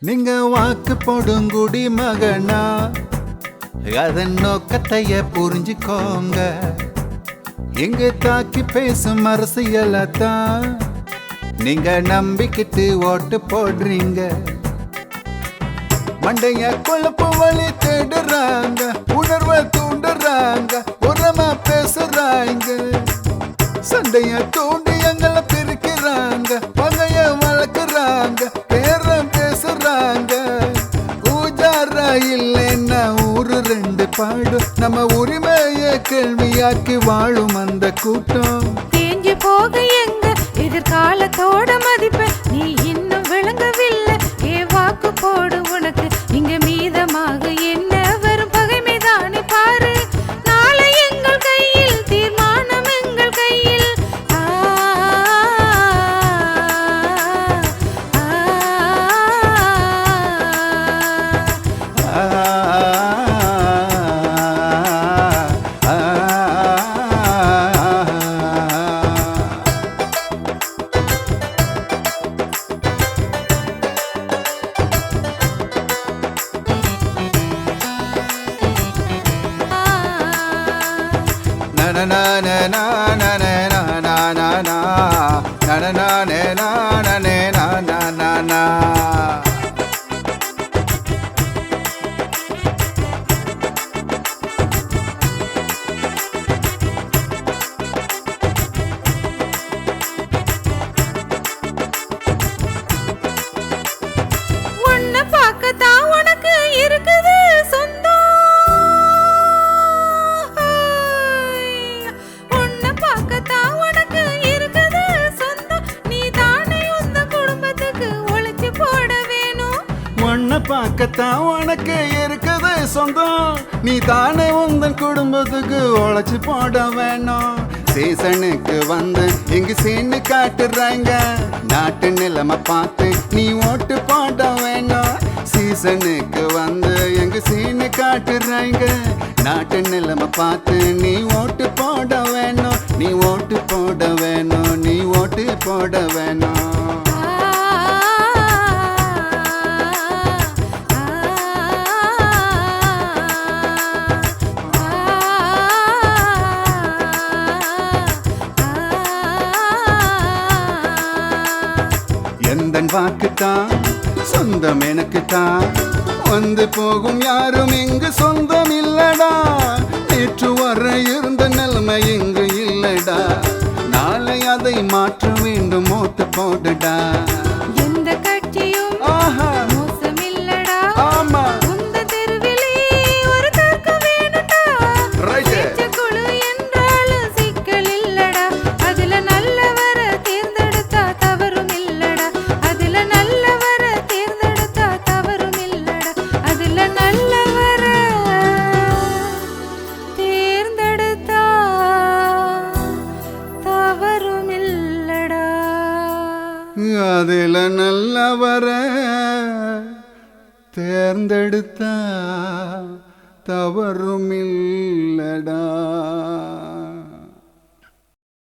நீங்க வாக்கு போடும் குடி மகனா, அதன் நோக்கத்தைய புரிஞ்சுக்கோங்க. எங்க தாக்கி பேசும் அரசியலத்தான் நீங்க நம்பிக்கிட்டு ஓட்டு போடுறீங்க. மண்டைய குழப்பு வழி தேடுறாங்க, உணர்வை தூண்டுறாங்க, உரமா பேசுறாங்க. சண்டைய தூண்டி எங்களை பிரிக்கிறாங்க, பகைய வளர்க்குறாங்க, பேரம் பேசுறாங்க. ஊஜாரா இல்லைன்னா ஊரு ரெண்டு பாடும், நம்ம உரிமைய கேள்வியாக்கி வாழும் அந்த கூட்டம். தேஞ்சு போக எங்க எதிர்காலத்தோட மதிப்ப நீ இன்னும் விளங்கவில்லை. ஏ வாக்கு போடு உனக்கு இங்க மீதமாக என்ன வரும் பகைமைதானே பாரு. நாளை எங்கள் கையில், தீர்மானம் எங்கள் கையில். na na na na na na na na na na na na na na na na na. உன்னை பார்க்கத்தான் உனக்கு இருக்குது சொந்தம். உன்னை பார்க்கத்தான் உனக்கு இருக்குது சொந்தம். நீ தானே உந்த குடும்பத்துக்கு ஒழிச்சு போட வேணும். உன்னை பார்க்கத்தான் உனக்கு இருக்குது சொந்தம், நீ தானே உந்தன் குடும்பத்துக்கு உழைச்சு போட வேணும். சீசனுக்கு வந்து இங்கு சீனு காட்டுறாங்க, நாட்டு நிலைமை பார்த்து நீ ஓட்டு போட வேணும். சீசனுக்கு வந்து எங்க சீனு காட்டுறாங்க, நாட்டு நிலைமை பார்த்து நீ ஓட்டு போட வேணும். நீ ஓட்டு போட வேணும், நீ ஓட்டு போட வேணும். எந்தன் வாக்குத்தான் சொந்தம் எனக்குத்தான், வந்து போகும் யாரும் இங்கு சொந்தம் இல்லடா. நேற்று வர இருந்த நிலைமை இங்கு இல்லடா, நாளை அதை மாற்ற வேண்டும், ஓட்டு போடுடா. எந்த கட்சியும் மோசமில்லடா. ஆமா, உந்த தெருவிலே ஒரு தர்க்கம் வேணும்டா. குழு என்றாலும் சிக்கல் இல்லடா, அதுல நல்லவர தேர்ந்தெடுத்தா தவறும் இல்லடா. அதுல நல்லவர தேர்ந்தெடுத்தா தவறும் இல்லடா. அதுல நல்லவர தேர்ந்தெடுத்தா தவறும் இல்லடா. அதில நல்லவர தேர்ந்தெடுத்தா தவறும் இல்லடா.